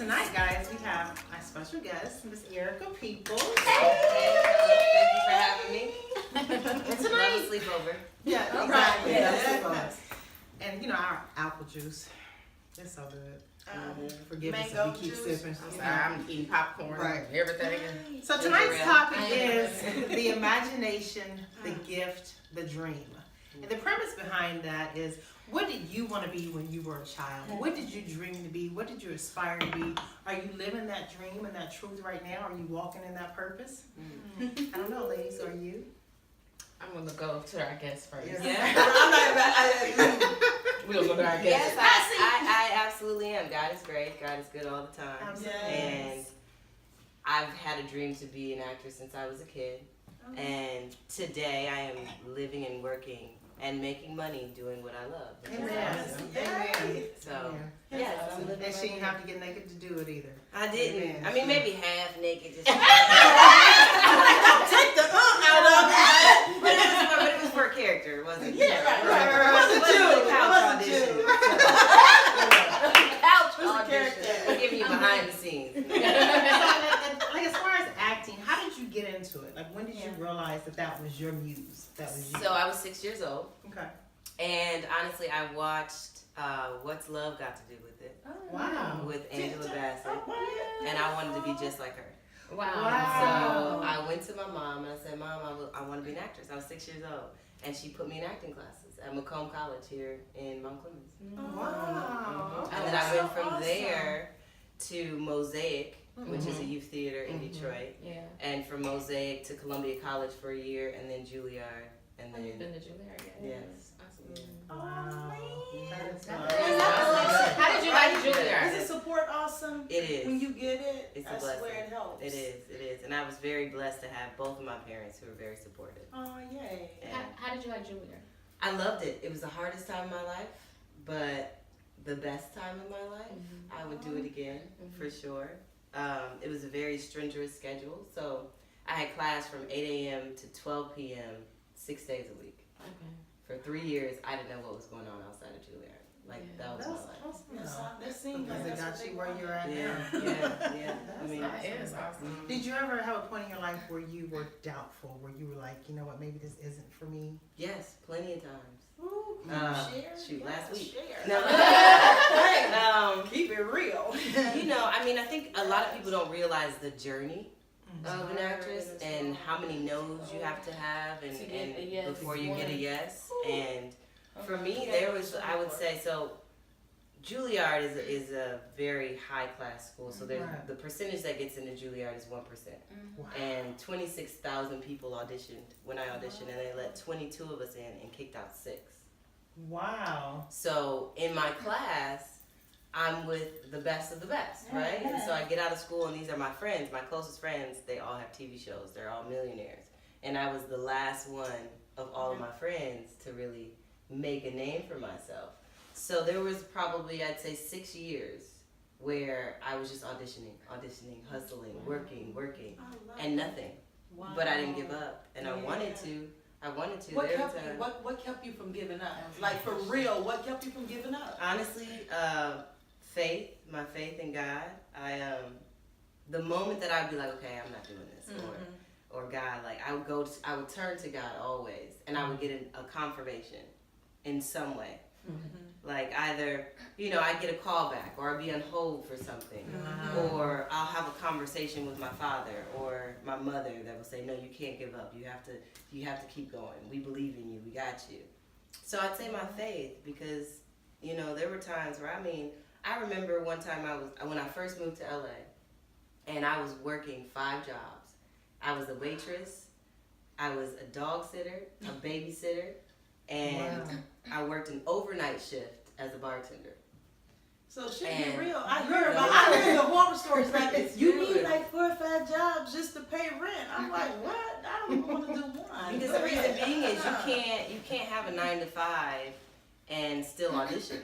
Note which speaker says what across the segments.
Speaker 1: tonight, guys, we have our special guest, Miss Erica Peoples.
Speaker 2: Hey, thank you for having me.
Speaker 1: And
Speaker 2: Love
Speaker 1: tonight,
Speaker 2: a sleepover.
Speaker 1: yeah, exactly. Yeah. And you know our apple juice, it's so good. Forgive us if
Speaker 3: mango
Speaker 1: we keep
Speaker 3: juice.
Speaker 1: sipping.
Speaker 2: I'm sorry, I'm eating popcorn
Speaker 1: Right.
Speaker 2: and everything.
Speaker 1: So
Speaker 2: Ginger
Speaker 1: tonight's
Speaker 2: ale.
Speaker 1: topic is the imagination, the gift, the dream. And the premise behind that is, what did you want to be when you were a child? What did you dream to be? What did you aspire to be? Are you living that dream and that truth right now? Are you walking in that purpose? I don't know, ladies. Are you?
Speaker 4: I'm gonna go to our guest first.
Speaker 2: Yeah.
Speaker 4: We'll go to our
Speaker 2: Yes,
Speaker 4: guest.
Speaker 2: I absolutely am. God is great. God is good all the time.
Speaker 1: Absolutely.
Speaker 2: And I've had a dream to be an actress since I was a kid. And today I am living and working and making money doing what I love. which is
Speaker 1: Amen.
Speaker 2: awesome.
Speaker 1: Amen.
Speaker 2: So,
Speaker 1: Yeah.
Speaker 2: yes, I'm living
Speaker 1: And she
Speaker 2: right
Speaker 1: didn't
Speaker 2: now.
Speaker 1: have to get naked to do it either.
Speaker 2: I didn't.
Speaker 1: Amen.
Speaker 2: I mean, maybe half naked. Just
Speaker 3: Take the out of it.
Speaker 2: but it was for a character, it wasn't?
Speaker 3: Yeah, right.
Speaker 2: It wasn't
Speaker 3: Wasn't
Speaker 2: a couch
Speaker 3: you.
Speaker 2: audition.
Speaker 3: Couch
Speaker 2: Who's the
Speaker 3: audition.
Speaker 2: character? We're giving you behind the scenes.
Speaker 1: Like as far as acting, how did you get into it? Like when did you realize that that was your muse? That was you.
Speaker 2: So I was 6 years old,
Speaker 1: Okay.
Speaker 2: and honestly, I watched What's Love Got to Do with It
Speaker 1: Wow.
Speaker 2: with Angela Bassett, and I wanted to be just like her.
Speaker 4: Wow.
Speaker 2: So I went to my mom and I said, Mom, I want to be an actress. I was 6 years old, and she put me in acting classes at Macomb College here in Mount Clemens.
Speaker 1: Wow.
Speaker 2: And then I went from there to Mosaic, which is a youth theater in Detroit,
Speaker 4: Yeah.
Speaker 2: and from Mosaic to Columbia College for a year, and then Juilliard, and
Speaker 4: Have you been
Speaker 2: then
Speaker 4: to Juilliard yet?
Speaker 2: yes.
Speaker 1: Wow. That is
Speaker 4: How did you like Juilliard?
Speaker 3: Is the support awesome?
Speaker 2: It is.
Speaker 3: When you get it,
Speaker 2: It's a
Speaker 3: I
Speaker 2: blessing.
Speaker 3: swear it helps.
Speaker 2: It is, and I was very blessed to have both of my parents who were very supportive.
Speaker 3: Oh, yay.
Speaker 2: And
Speaker 4: How did you like Juilliard?
Speaker 2: I loved it. It was the hardest time of my life, but the best time of my life. I would do it again for sure. It was a very stringent schedule, so I had class from 8 a.m. to 12 p.m. 6 days a week.
Speaker 4: Okay.
Speaker 2: For 3 years, I didn't know what was going on outside of Juilliard. Like, that was my life.
Speaker 3: That seems
Speaker 1: Because
Speaker 3: like
Speaker 1: it
Speaker 3: that's
Speaker 1: got
Speaker 3: what
Speaker 1: you
Speaker 3: they
Speaker 1: where
Speaker 3: want.
Speaker 1: you're at
Speaker 2: Yeah,
Speaker 1: now.
Speaker 2: yeah. I mean,
Speaker 4: That is awesome.
Speaker 1: Did you ever have a point in your life where you were doubtful, where you were like, you know what, maybe this isn't for me?
Speaker 2: yes, plenty of times.
Speaker 3: Ooh,
Speaker 2: Shoot,
Speaker 3: share,
Speaker 2: last week.
Speaker 3: Share.
Speaker 2: No.
Speaker 3: Keep it real.
Speaker 2: You know, I mean, I think a lot of people don't realize the journey of an actress and how many no's you have to have and,
Speaker 4: To get a
Speaker 2: and
Speaker 4: yes.
Speaker 2: before you get a yes. And for me, there was, I would say, so Juilliard is a very high class school. So there's,
Speaker 1: Right.
Speaker 2: the percentage that gets into Juilliard is 1%.
Speaker 1: Wow.
Speaker 2: And 26,000 people auditioned when I auditioned, and they let 22 of us in and kicked out 6.
Speaker 1: Wow.
Speaker 2: So in my class, I'm with the best of the best, right? And so I get out of school, and these are my friends, my closest friends. They all have TV shows. They're all millionaires. And I was the last one of all of my friends to really make a name for myself. So there was probably, I'd say, 6 years where I was just auditioning, hustling, working, and nothing.
Speaker 3: Wow.
Speaker 2: But I didn't give up, and I wanted to.
Speaker 3: What
Speaker 2: There
Speaker 3: kept
Speaker 2: was
Speaker 3: you?
Speaker 2: a-
Speaker 3: What kept you from giving up? Like for real, what kept you from giving up?
Speaker 2: Honestly, faith, my faith in God. The moment that I'd be like, okay, I'm not doing this, or God, like I would turn to God always, and I would get a confirmation in some way. Like either, I'd get a call back, or I'd be on hold for something, or I'll have a conversation with my father or my mother that will say, no, you can't give up. You have to keep going. We believe in you. We got you. So I'd say my faith, because, there were times where, I remember one time when I first moved to LA, and I was working 5 jobs. I was a waitress, I was a dog sitter, a babysitter, and I worked an overnight shift as a bartender.
Speaker 3: So shit
Speaker 2: And-
Speaker 3: be real. I hear the horror stories like this. You need like 4 or 5 jobs just to pay rent. I'm like, what? I don't even want to do one.
Speaker 2: Because the reason being is you can't have a 9 to 5 and still audition.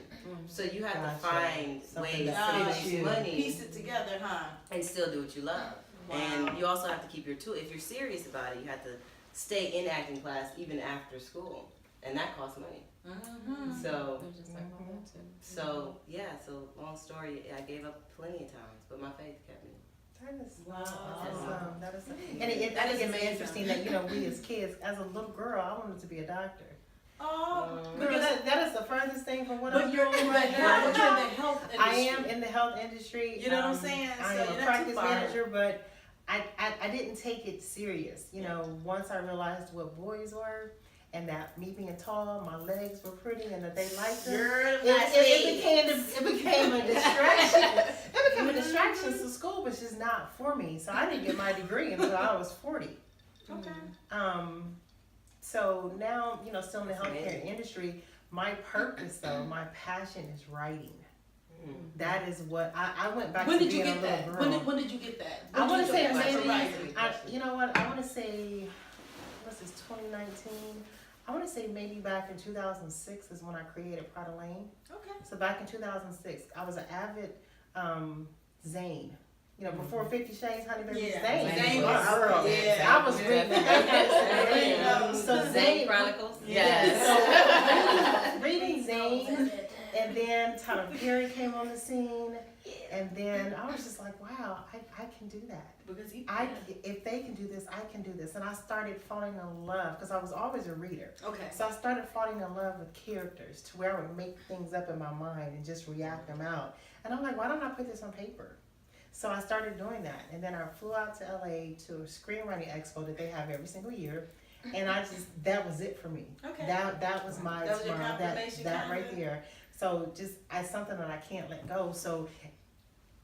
Speaker 2: So you have to find ways to make money
Speaker 3: Piece it together, huh?
Speaker 2: and still do what you love.
Speaker 3: Wow.
Speaker 2: And you also have to keep your tool. If you're serious about it, you have to stay in acting class even after school, and that costs money.
Speaker 3: Mm-hmm.
Speaker 2: So,
Speaker 4: They're just like, oh, that too.
Speaker 2: so long story, I gave up plenty of times, but my faith kept me.
Speaker 1: That is
Speaker 3: Wow.
Speaker 1: awesome. That is, and
Speaker 3: That
Speaker 1: I
Speaker 3: is
Speaker 1: think it's
Speaker 3: amazing.
Speaker 1: interesting that, we as kids, as a little girl, I wanted to be a doctor.
Speaker 3: Oh,
Speaker 1: Girl,
Speaker 3: because
Speaker 1: that is the furthest thing from what
Speaker 3: but
Speaker 1: I'm
Speaker 3: you're
Speaker 1: doing
Speaker 3: in the
Speaker 1: right now.
Speaker 3: health industry.
Speaker 1: I am in the health industry.
Speaker 3: You know what I'm saying?
Speaker 1: I
Speaker 3: So
Speaker 1: am
Speaker 3: you're
Speaker 1: a
Speaker 3: not
Speaker 1: practice
Speaker 3: too far.
Speaker 1: manager, but I didn't take it serious. Once I realized what boys were, and that me being tall, my legs were pretty, and that they liked them.
Speaker 3: Girl,
Speaker 1: It became a distraction. It became a distraction. So school was just not for me. So I didn't get my degree until I was 40.
Speaker 3: Okay.
Speaker 1: So now, still in the healthcare industry, my purpose though, my passion is writing. That is what I went back
Speaker 3: When
Speaker 1: to
Speaker 3: did you
Speaker 1: being a
Speaker 3: get
Speaker 1: little
Speaker 3: that?
Speaker 1: girl.
Speaker 3: When did you get that?
Speaker 1: I want to say maybe,
Speaker 3: Right.
Speaker 1: you know what, I want to say, what's this, 2019? I want to say maybe back in 2006 is when I created Prada Lane.
Speaker 3: Okay.
Speaker 1: So back in 2006, I was an avid Zane. Before 50 Shades, Honey Baby,
Speaker 3: Yeah.
Speaker 1: Zane.
Speaker 3: Zane
Speaker 1: was
Speaker 3: was-
Speaker 1: my girl.
Speaker 3: yeah.
Speaker 1: I was reading
Speaker 3: Yeah.
Speaker 1: So
Speaker 2: Zane
Speaker 1: Zane,
Speaker 2: Chronicles.
Speaker 1: yes. So reading Zane, and then Tyler Perry came on the scene, and then I was just like, wow, I can do that.
Speaker 3: Because
Speaker 1: If they can do this, I can do this. And I started falling in love, because I was always a reader.
Speaker 3: Okay.
Speaker 1: So I started falling in love with characters to where I would make things up in my mind and just react them out. And I'm like, why don't I put this on paper? So I started doing that. And then I flew out to LA to a screenwriting expo that they have every single year. And that was it for me.
Speaker 3: Okay.
Speaker 1: That was my
Speaker 3: That was your
Speaker 1: tomorrow.
Speaker 3: confirmation
Speaker 1: That
Speaker 3: kinda?
Speaker 1: right there. So just as something that I can't let go. So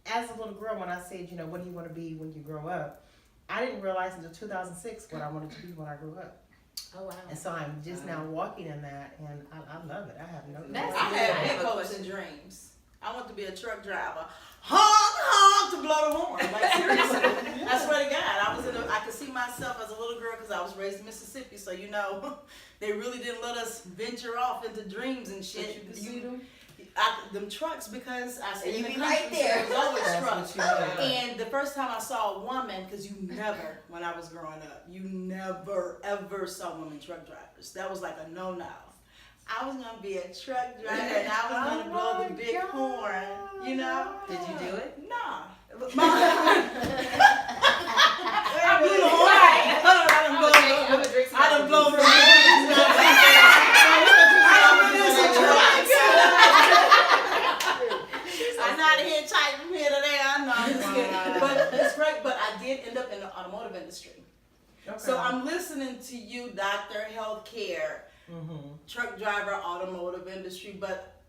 Speaker 1: as a little girl, when I said, what do you want to be when you grow up? I didn't realize until 2006 what I wanted to be when I grew up.
Speaker 4: Oh, wow.
Speaker 1: And so I'm just now walking in that, and I love it. I have no.
Speaker 4: That's-
Speaker 3: I
Speaker 2: I
Speaker 3: had
Speaker 2: have
Speaker 3: big
Speaker 2: a
Speaker 3: hopes
Speaker 2: question.
Speaker 3: and dreams. I want to be a truck driver. Honk, honk to blow the horn. Like seriously, I swear to God, I could see myself as a little girl because I was raised in Mississippi. So they really didn't let us venture off into dreams and shit. Them trucks because I said in the country,
Speaker 2: right there.
Speaker 3: so it was always
Speaker 1: That's
Speaker 3: trucks.
Speaker 1: what you do.
Speaker 3: And the first time I saw a woman, because you never, when I was growing up, you never ever saw women truck drivers. That was like a no-no. I was gonna be a truck driver and I was gonna blow the big horn,
Speaker 2: Did you do it?
Speaker 3: Nah. I blew the horn. I done blown the I'm not a hitchhiker from here to there. I know. I'm just kidding. But it's great. But I did end up in the automotive industry. So I'm listening to you, doctor, healthcare, truck driver, automotive industry. But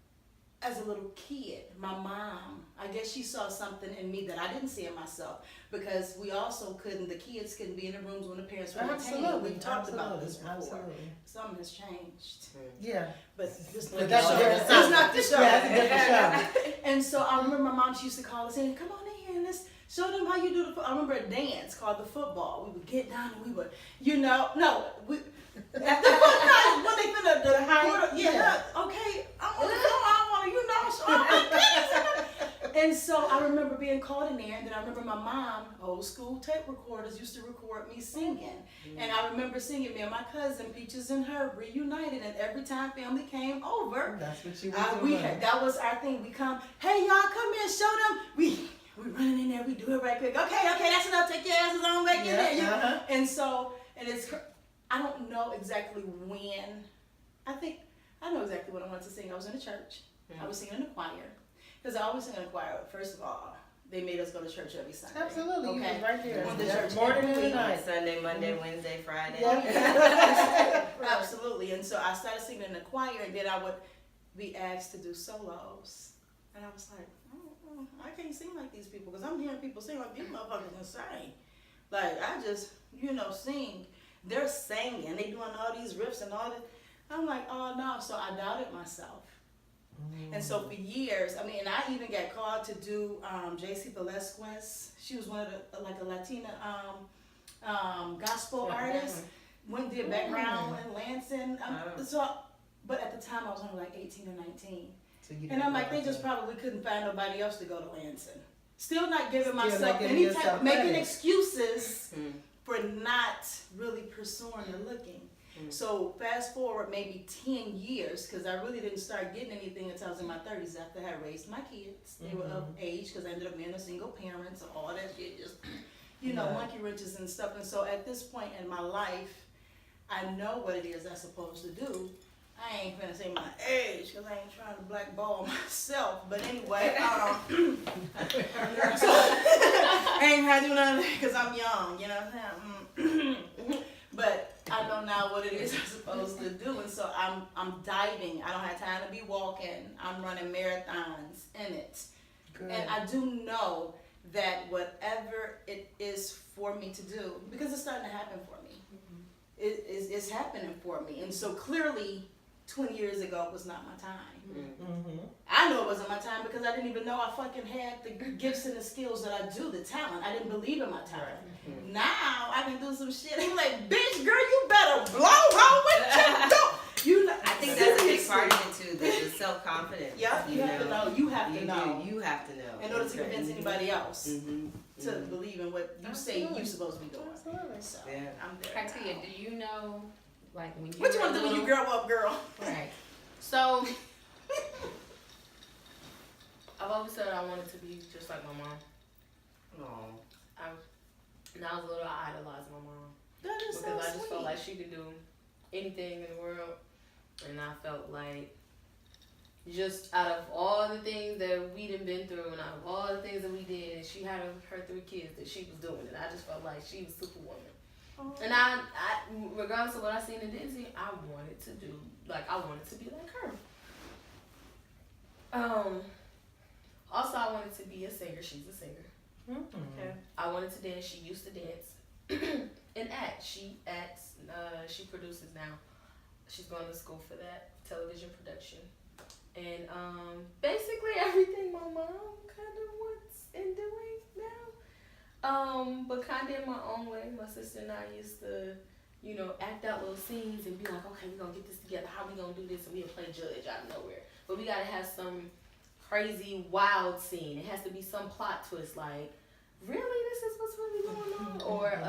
Speaker 3: as a little kid, my mom, I guess she saw something in me that I didn't see in myself, because we also the kids couldn't be in the rooms when the parents were entertained. We've talked about this before.
Speaker 1: Absolutely.
Speaker 3: Something has changed.
Speaker 1: Yeah.
Speaker 3: But this
Speaker 1: But that's a
Speaker 3: show.
Speaker 1: different
Speaker 3: That's
Speaker 1: show.
Speaker 3: not the show.
Speaker 1: Yeah, that's a different show.
Speaker 3: And so I remember my mom, she used to call us in, come on in here and let's show them how you do the football. I remember a dance called the football. We would get down and we would, at the football, when they finna the high, okay, I want to, so I'm like, goodness. And so I remember being called in there, and then I remember my mom, old school tape recorders, used to record me singing. And I remember singing, me and my cousin, Peaches and Herb, reunited, and every time family came over,
Speaker 1: That's what you were doing.
Speaker 3: that was our thing. We come, hey y'all, come here, show them. We running in there, we do it right quick. Okay, that's enough. Take your asses on back in there. And so, I don't know exactly when. I know exactly what I wanted to sing. I was in a church. I was singing in a choir. Because I always sing in a choir. First of all, they made us go to church every Sunday.
Speaker 1: Absolutely. You was right there.
Speaker 3: On the church
Speaker 1: Morning
Speaker 3: every
Speaker 1: and
Speaker 3: week.
Speaker 1: night.
Speaker 2: Sunday, Monday, Wednesday, Friday.
Speaker 3: Absolutely. And so I started singing in the choir, and then I would be asked to do solos. And I was like, I can't sing like these people, because I'm hearing people sing like these motherfuckers insane. Like, I just, sing. They're singing. They doing all these riffs and all this. I'm like, oh no. So I doubted myself. And so for years, and I even got called to do JC Velasquez. She was one of a Latina gospel artist. Went did background in Lansing. But at the time I was only like 18 or 19.
Speaker 1: So you
Speaker 3: And I'm like, they
Speaker 1: didn't
Speaker 3: just probably couldn't find nobody else to go to Lansing. Still not giving
Speaker 1: Still
Speaker 3: myself
Speaker 1: not giving
Speaker 3: any
Speaker 1: yourself
Speaker 3: type, making
Speaker 1: credit.
Speaker 3: excuses for not really pursuing or looking. So fast forward maybe 10 years, because I really didn't start getting anything until I was in my 30s after I had raised my kids. They were of age because I ended up being a single parent, so all that shit just, monkey wrenches and stuff. And so at this point in my life, I know what it is I'm supposed to do. I ain't gonna say my age because I ain't trying to blackball myself. But anyway, so, I ain't gonna do nothing because I'm young, you know what I'm saying? But I know now what it is I'm supposed to do, and so I'm diving. I don't have time to be walking. I'm running marathons in it.
Speaker 1: Good.
Speaker 3: And I do know that whatever it is for me to do, because it's starting to happen for me, it's happening for me. And so clearly 20 years ago was not my time. I know it wasn't my time because I didn't even know I fucking had the gifts and the skills that I do, the talent. I didn't believe in my talent. Now I can do some shit. I'm like, bitch, girl, you better blow her with your dope.
Speaker 2: I think that's a big part of it too, the self-confidence.
Speaker 3: Yep, you have to know. You have to
Speaker 2: You
Speaker 3: know.
Speaker 2: do. You have to know.
Speaker 3: In order to convince anybody else to
Speaker 2: Mhm.
Speaker 3: believe in what you say you're supposed to be doing.
Speaker 1: Absolutely.
Speaker 3: So
Speaker 2: Yeah.
Speaker 3: I'm there.
Speaker 4: Katia,
Speaker 3: now.
Speaker 4: do you know, like, when you
Speaker 3: What you
Speaker 4: were
Speaker 3: want to do when you
Speaker 4: little-
Speaker 3: grow up, girl?
Speaker 4: Right. So, I've always said I wanted to be just like my mom.
Speaker 2: Aw.
Speaker 4: When I was little, I idolized my mom.
Speaker 3: That is
Speaker 4: Because I
Speaker 3: so
Speaker 4: just
Speaker 3: sweet.
Speaker 4: felt like she could do anything in the world. And I felt like just out of all the things that we done been through and out of all the things that we did, and she had her 3 kids that she was doing it. I just felt like she was Superwoman. And I, regardless of what I seen and didn't see, I wanted to do, like, I wanted to be like her. Also, I wanted to be a singer. She's a singer. Okay. I wanted to dance. She used to dance and act. She acts. She produces now. She's going to school for that, television production. And basically everything my mom kind of wants and doing now. But kind of in my own way. My sister and I used to, act out little scenes and be like, okay, we're going to get this together. How we going to do this? And we'll play judge out of nowhere. But we got to have some crazy, wild scene. It has to be some plot twist like, really? This is what's really going on? Or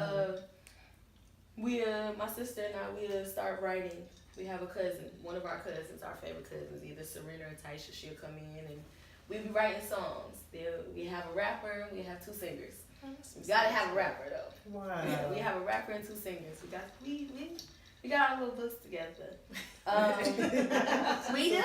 Speaker 4: my sister and I, we'll start writing. We have a cousin, one of our cousins, our favorite cousins, either Serena or Taisha. She'll come in and we'll be writing songs. We have a rapper, we have 2 singers. We gotta have a rapper though.
Speaker 1: Wow.
Speaker 4: Yeah, we have a rapper and 2 singers. We got our little books together. We do.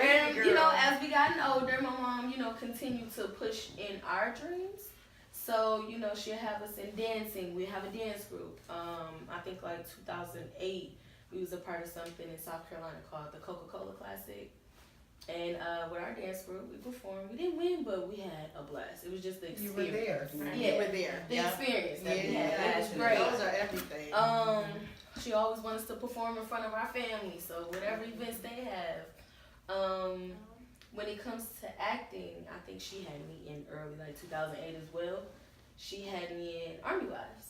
Speaker 4: And as we gotten older, my mom, continued to push in our dreams. So, she'll have us in dancing. We have a dance group. I think like 2008, we was a part of something in South Carolina called the Coca-Cola Classic. And with our dance group, we performed. We didn't win, but we had a blast. It was just the
Speaker 1: You
Speaker 4: experience.
Speaker 1: were there.
Speaker 4: Yeah,
Speaker 3: You were there.
Speaker 4: the experience that we
Speaker 1: Yeah.
Speaker 4: had. It was great.
Speaker 3: Those are everything.
Speaker 4: She always wants us to perform in front of our family, so whatever events they have. When it comes to acting, I think she had me in early, like 2008 as well. She had me in Army Wives.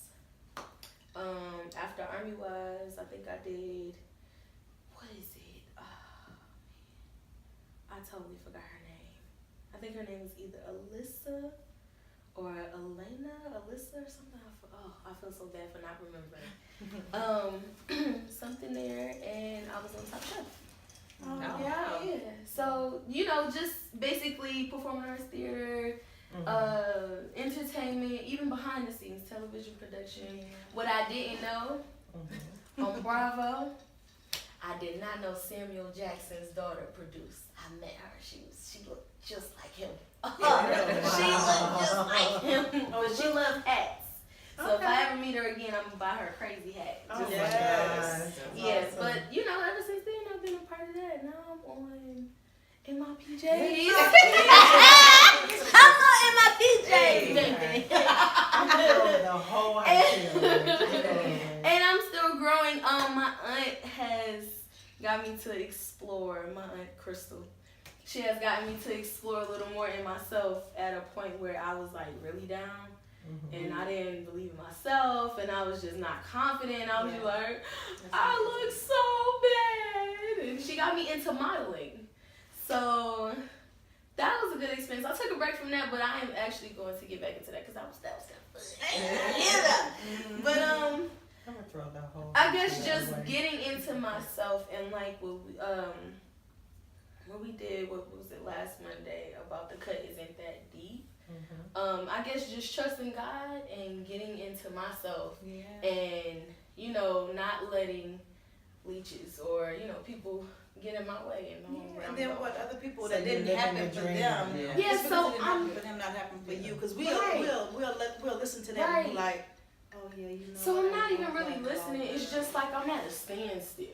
Speaker 4: After Army Wives, I think I did, what is it? I totally forgot her name. I think her name was either Alyssa or Alyssa or something. I feel so bad for not remembering. Something there, and I was on Top Chef.
Speaker 3: Oh,
Speaker 4: Yeah. So, just basically performing arts theater, entertainment, even behind the scenes, television production. What I didn't know on Bravo, I did not know Samuel Jackson's daughter produced. I met her. She looked just like him. She looked just like him. But she loved hats. So if I ever meet her again, I'm gonna buy her a crazy hat.
Speaker 3: Oh,
Speaker 4: Just
Speaker 3: yes.
Speaker 4: like her.
Speaker 1: That's
Speaker 4: Yes,
Speaker 1: awesome.
Speaker 4: but ever since then I've been a part of that. Now I'm on in my PJs. I'm not in my PJs, baby.
Speaker 1: The whole itinerary.
Speaker 4: And I'm still growing. My aunt has got me to explore. My aunt Crystal, she has gotten me to explore a little more in myself at a point where I was like really down. And I didn't believe in myself, and I was just not confident. I was just like, I look so bad. And she got me into modeling. So that was a good experience. I took a break from that, but I am actually going to get back into that because that was kind of fun. But
Speaker 1: throw the whole.
Speaker 4: I guess
Speaker 1: shit
Speaker 4: just
Speaker 1: away.
Speaker 4: getting into myself and like what we did, what was it last Monday about the cut isn't that deep. I guess just trusting God and getting into myself and, you know, not letting leeches or, you know, people get in my way and
Speaker 3: And then what other people
Speaker 1: So
Speaker 3: that
Speaker 1: you're
Speaker 3: didn't
Speaker 1: living
Speaker 3: happen
Speaker 1: your
Speaker 3: for
Speaker 1: dream.
Speaker 3: them.
Speaker 2: Yeah.
Speaker 4: Yeah,
Speaker 3: It's because
Speaker 4: so
Speaker 3: it didn't happen for them, not happen for you. Because we'll listen to them and be like, oh yeah, you know.
Speaker 4: So I'm not
Speaker 3: I
Speaker 4: even
Speaker 3: want
Speaker 4: really
Speaker 3: that,
Speaker 4: listening.
Speaker 3: blah,
Speaker 4: It's
Speaker 3: blah.
Speaker 4: just like I'm at a standstill.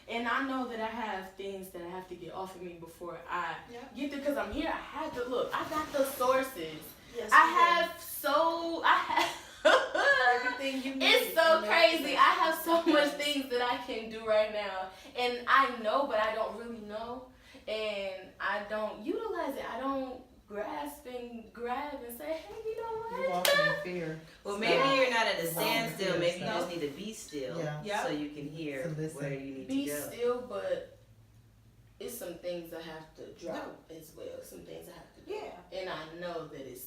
Speaker 4: And I know that I have things that I have to get off of me before I get there. Because I'm here. I have to look. I got the sources.
Speaker 3: Yes,
Speaker 4: I
Speaker 3: you
Speaker 4: have
Speaker 3: everything you need.
Speaker 4: It's so
Speaker 3: You know,
Speaker 4: crazy. I have so much
Speaker 3: Yes.
Speaker 4: things that I can do right now. And I know, but I don't really know. And I don't utilize it. I don't grasp and grab and say, hey, you know
Speaker 1: You're
Speaker 4: what?
Speaker 1: walking in fear.
Speaker 2: Well, maybe you're not at a
Speaker 1: Wow.
Speaker 2: standstill. Maybe you
Speaker 1: No.
Speaker 2: just need to be still,
Speaker 1: Yeah.
Speaker 2: so you can hear
Speaker 1: To listen.
Speaker 2: where you need
Speaker 4: Be
Speaker 2: to go.
Speaker 4: still, but it's some things I have to drop as well. Some things I have to do.
Speaker 3: Yeah.
Speaker 4: And I know there's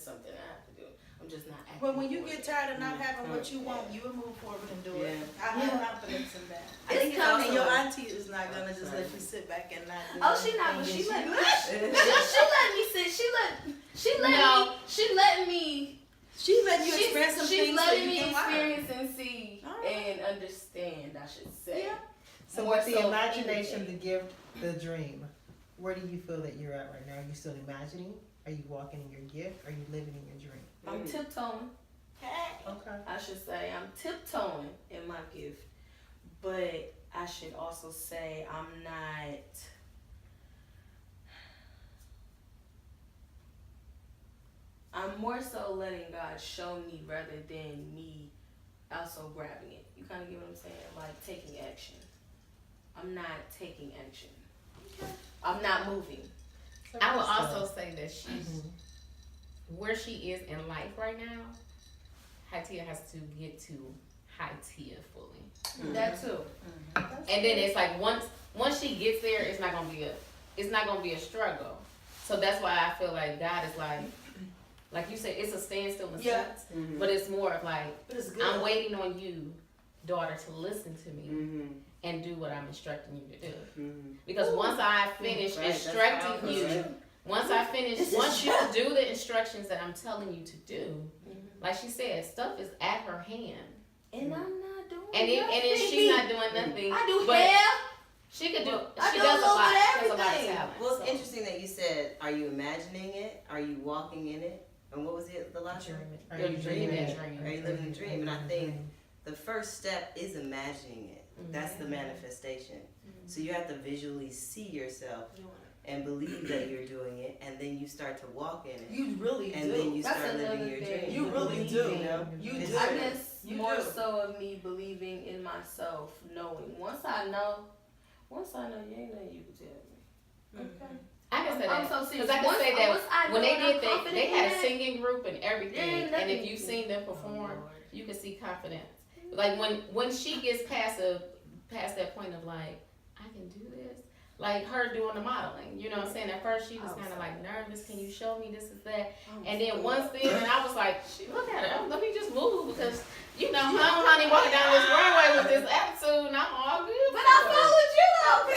Speaker 4: something I have to do. I'm just not acting.
Speaker 3: But when you
Speaker 4: for
Speaker 3: get
Speaker 4: it.
Speaker 3: tired of not having what you want, you will move forward and do it.
Speaker 2: Yeah.
Speaker 3: I have confidence in that.
Speaker 2: I think it's
Speaker 3: And
Speaker 2: also
Speaker 3: your auntie is not gonna just let you sit back and not do
Speaker 4: Oh, she not, but
Speaker 3: anything.
Speaker 4: she let me.
Speaker 2: Yeah.
Speaker 4: She let me sit. She let me.
Speaker 3: She let you experience some
Speaker 4: she's
Speaker 3: things so
Speaker 4: letting
Speaker 3: you
Speaker 4: me
Speaker 3: can learn.
Speaker 4: experience and see
Speaker 3: Alright.
Speaker 4: and understand, I should say.
Speaker 3: Yeah.
Speaker 1: So
Speaker 4: More
Speaker 1: with the
Speaker 4: so
Speaker 1: imagination,
Speaker 4: anything.
Speaker 1: the gift, the dream, where do you feel that you're at right now? Are you still imagining? Are you walking in your gift? Are you living in your dream?
Speaker 4: I'm tiptoeing.
Speaker 1: Okay.
Speaker 4: I should say I'm tiptoeing in my gift, but I should also say I'm not. I'm more so letting God show me rather than me also grabbing it. You kind of get what I'm saying? Like taking action. I'm not taking action. I'm not moving.
Speaker 5: I would also say that she's
Speaker 1: Mhm.
Speaker 5: where she is in life right now. Hatia has to get to Hatia fully,
Speaker 4: That too.
Speaker 5: and then it's like once she gets there, it's not gonna be a struggle. So that's why I feel like God is like you said, it's a standstill in a
Speaker 3: Yeah.
Speaker 5: sense,
Speaker 2: Mhm.
Speaker 5: but it's more of like
Speaker 3: But it's good.
Speaker 5: I'm waiting on you, daughter, to listen to me
Speaker 2: Mhm.
Speaker 5: and do what I'm instructing you to do.
Speaker 2: Mhm.
Speaker 5: Because once I finish
Speaker 2: Right, that's
Speaker 5: instructing
Speaker 2: powerful,
Speaker 5: you,
Speaker 2: right?
Speaker 5: once you do the instructions that I'm telling you to do, like she said, stuff is at her hand.
Speaker 4: And I'm not doing
Speaker 5: And if she's not doing nothing,
Speaker 4: I do
Speaker 5: but
Speaker 4: hair.
Speaker 5: she could do.
Speaker 4: I
Speaker 5: She
Speaker 4: do
Speaker 5: does
Speaker 4: a little bit of
Speaker 5: She has a lot of
Speaker 4: everything.
Speaker 5: talent.
Speaker 2: Well, it's
Speaker 5: so.
Speaker 2: interesting that you said, "Are you imagining it? Are you walking in it?" And what was the last one?
Speaker 1: Dreaming. Are
Speaker 5: You're
Speaker 1: you
Speaker 5: dreaming
Speaker 1: dreaming?
Speaker 5: that dream.
Speaker 2: Are you living the dream? And I
Speaker 1: Living the
Speaker 2: think
Speaker 1: dream.
Speaker 2: the first step is imagining it. That's the manifestation. So you have to visually see yourself and believe that you're doing it, and then you start to walk in it,
Speaker 3: You really
Speaker 2: and
Speaker 3: do.
Speaker 2: then you
Speaker 4: That's
Speaker 2: start living
Speaker 4: another
Speaker 2: your
Speaker 4: thing.
Speaker 2: dream.
Speaker 3: You really do.
Speaker 2: You know?
Speaker 3: You
Speaker 2: It's-
Speaker 3: do.
Speaker 4: I guess
Speaker 3: You
Speaker 4: more
Speaker 3: do.
Speaker 4: so of me believing in myself, knowing. Once I know, you ain't nothing you can tell me. Okay.
Speaker 5: I can say
Speaker 4: I'm
Speaker 5: that
Speaker 4: so
Speaker 5: because
Speaker 4: serious.
Speaker 5: I can
Speaker 4: Once-
Speaker 5: say that
Speaker 4: once I
Speaker 5: when
Speaker 4: know
Speaker 5: they
Speaker 4: and I'm
Speaker 5: did that,
Speaker 4: confident
Speaker 5: they had
Speaker 4: in
Speaker 5: a
Speaker 4: it,
Speaker 5: singing group and everything.
Speaker 4: there ain't
Speaker 5: And
Speaker 4: nothing
Speaker 5: if
Speaker 4: you
Speaker 5: you've
Speaker 4: can-
Speaker 5: seen them perform, you can see confidence. Like when she gets past that point of like, I can do this. Like her doing the modeling, you know what I'm saying? At first she was kind of like nervous. Can you show me this is that? And then once then, and I was like, look at her. Let me just move because you know, honey walking down this runway with this attitude, and I'm all good.
Speaker 4: But I followed you up.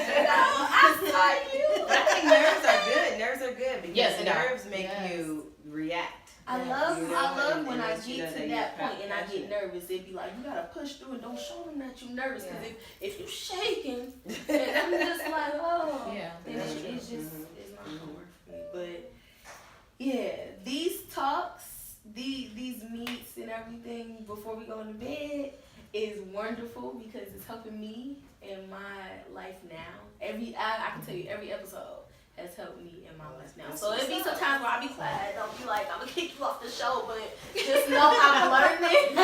Speaker 4: I saw you.
Speaker 2: But I think nerves are good. Nerves are good because
Speaker 5: Yes, they are.
Speaker 2: nerves make
Speaker 5: Yes.
Speaker 2: you react.
Speaker 4: I
Speaker 2: You
Speaker 4: love
Speaker 2: know,
Speaker 4: when
Speaker 2: and
Speaker 4: I
Speaker 2: let you
Speaker 4: get
Speaker 2: know
Speaker 4: to
Speaker 2: that
Speaker 4: that
Speaker 2: you're
Speaker 4: point and I get
Speaker 2: passionate.
Speaker 4: nervous. It'd be like, you gotta push through and don't show them that you're nervous. Because
Speaker 2: Yeah.
Speaker 4: if you're shaking, and I'm just like, oh,
Speaker 5: Yeah.
Speaker 4: then it's
Speaker 2: Mhm.
Speaker 4: just,
Speaker 2: Mhm.
Speaker 4: it's not gonna work for me. But yeah, these talks, these meets and everything before we go into bed is wonderful because it's helping me in my life now. I can tell you every episode has helped me in my life now. So it'd be some times where I'll be quiet. Don't be like, I'm gonna kick you off the show, but just know I'm learning.